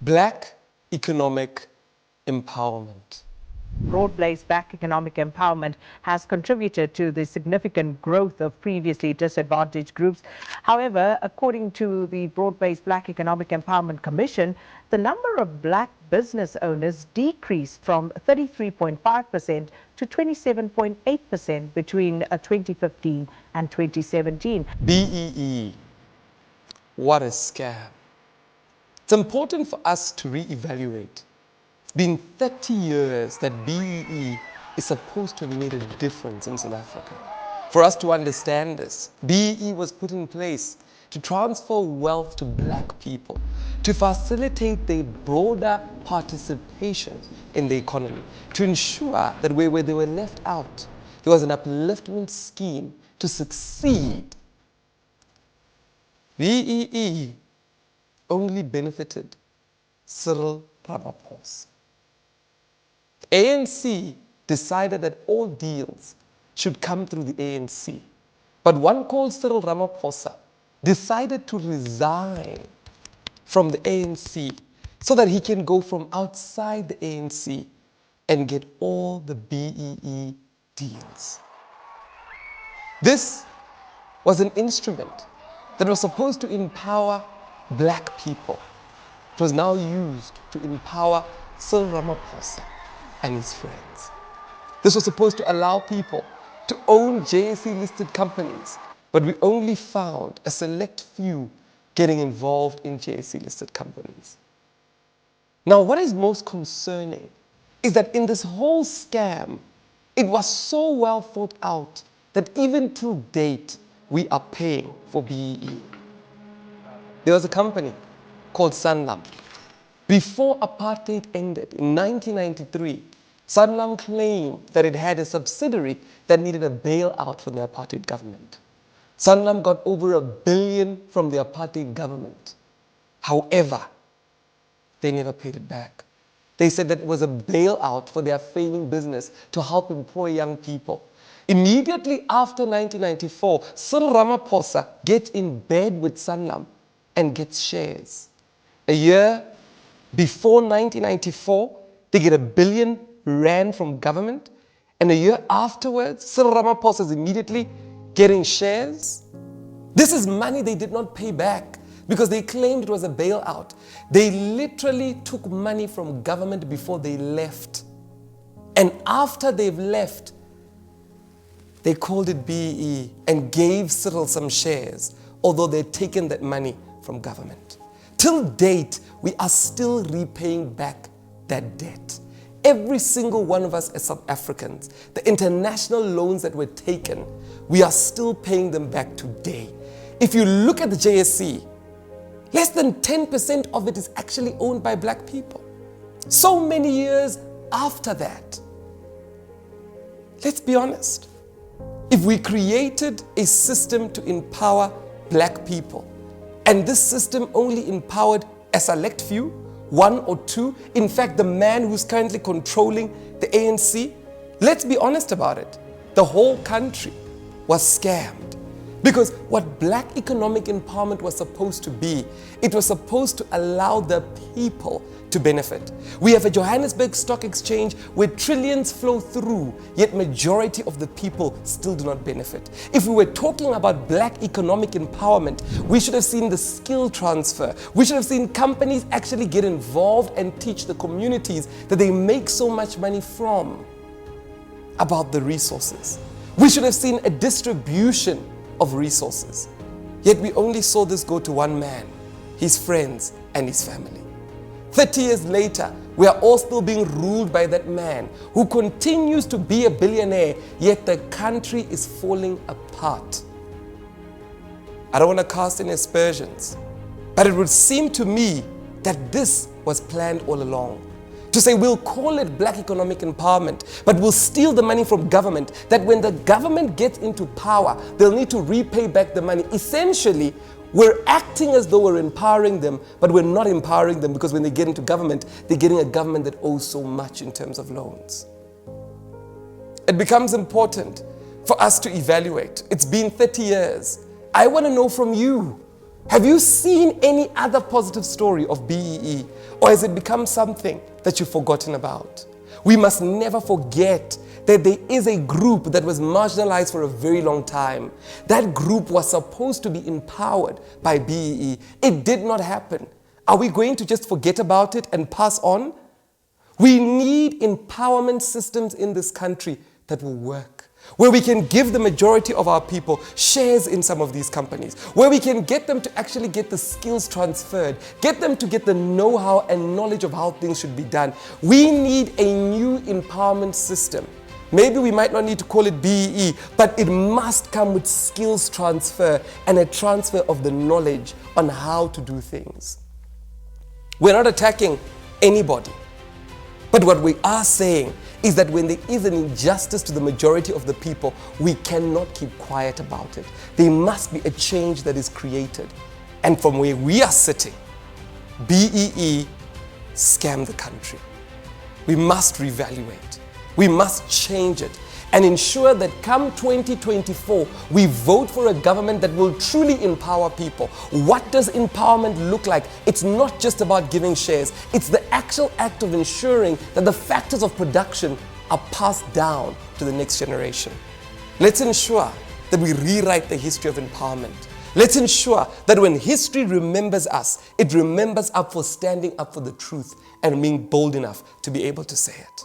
Black economic empowerment. Broad-based Black economic empowerment has contributed to the significant growth of previously disadvantaged groups. However, according to the Broad-based Black Economic Empowerment Commission, the number of Black business owners decreased from 33.5% to 27.8% between 2015 and 2017. BEE, what a scam. It's important for us to reevaluate. It's been 30 years that BEE is supposed to have made a difference in South Africa. For us to understand this, BEE was put in place to transfer wealth to Black people, to facilitate their broader participation in the economy, to ensure that where they were left out, there was an upliftment scheme to succeed. BEE only benefited Cyril Ramaphosa. ANC decided that all deals should come through the ANC. But one called Cyril Ramaphosa decided to resign from the ANC so that he can go from outside the ANC and get all the BEE deals. This was an instrument that was supposed to empower Black people. It was now used to empower Cyril Ramaphosa and his friends. This was supposed to allow people to own JSE-listed companies, but we only found a select few getting involved in JSE-listed companies. Now, what is most concerning is that in this whole scam, it was so well thought out that even till date, we are paying for BEE. There was a company called Sanlam. Before apartheid ended in 1993, Sanlam claimed that it had a subsidiary that needed a bailout from the apartheid government. Sanlam got over $1 billion from the apartheid government. However, they never paid it back. They said that it was a bailout for their failing business to help employ young people. Immediately after 1994, Cyril Ramaphosa gets in bed with Sanlam and gets shares. A year before 1994, they get R1 billion from government. And a year afterwards, Cyril Ramaphosa is immediately getting shares. This is money they did not pay back because they claimed it was a bailout. They literally took money from government before they left. And after they've left, they called it BEE and gave Cyril some shares, although they'd taken that money from government. Till date, we are still repaying back that debt. Every single one of us as South Africans, the international loans that were taken, we are still paying them back today. If you look at the JSE, less than 10% of it is actually owned by Black people. So many years after that, let's be honest. If we created a system to empower Black people, and this system only empowered a select few, one or two, in fact, the man who's currently controlling the ANC, let's be honest about it, the whole country was scammed. Because what Black economic empowerment was supposed to be, it was supposed to allow the people to benefit. We have a Johannesburg Stock Exchange where trillions flow through, yet majority of the people still do not benefit. If we were talking about Black economic empowerment, we should have seen the skill transfer. We should have seen companies actually get involved and teach the communities that they make so much money from about the resources. We should have seen a distribution of resources. Yet we only saw this go to one man, his friends and his family. 30 years later, we are all still being ruled by that man who continues to be a billionaire, yet the country is falling apart. I don't want to cast any aspersions, but it would seem to me that this was planned all along. To say we'll call it Black economic empowerment, but we'll steal the money from government, that when the government gets into power, they'll need to repay back the money. Essentially, we're acting as though we're empowering them, but we're not empowering them because when they get into government, they're getting a government that owes so much in terms of loans. It becomes important for us to evaluate. It's been 30 years. I want to know from you, Have you seen any other positive story of BEE, or has it become something that you've forgotten about? We must never forget that there is a group that was marginalized for a very long time. That group was supposed to be empowered by BEE. It did not happen. Are we going to just forget about it and pass on? We need empowerment systems in this country that will work, where we can give the majority of our people shares in some of these companies, where we can get them to actually get the skills transferred, get them to get the know-how and knowledge of how things should be done. We need a new empowerment system. Maybe we might not need to call it BEE, but it must come with skills transfer and a transfer of the knowledge on how to do things. We're not attacking anybody. But what we are saying is that when there is an injustice to the majority of the people, we cannot keep quiet about it. There must be a change that is created. And from where we are sitting, BEE scammed the country. We must reevaluate. We must change it and ensure that come 2024, we vote for a government that will truly empower people. What does empowerment look like? It's not just about giving shares. It's the actual act of ensuring that the factors of production are passed down to the next generation. Let's ensure that we rewrite the history of empowerment. Let's ensure that when history remembers us, it remembers us for standing up for the truth and being bold enough to be able to say it.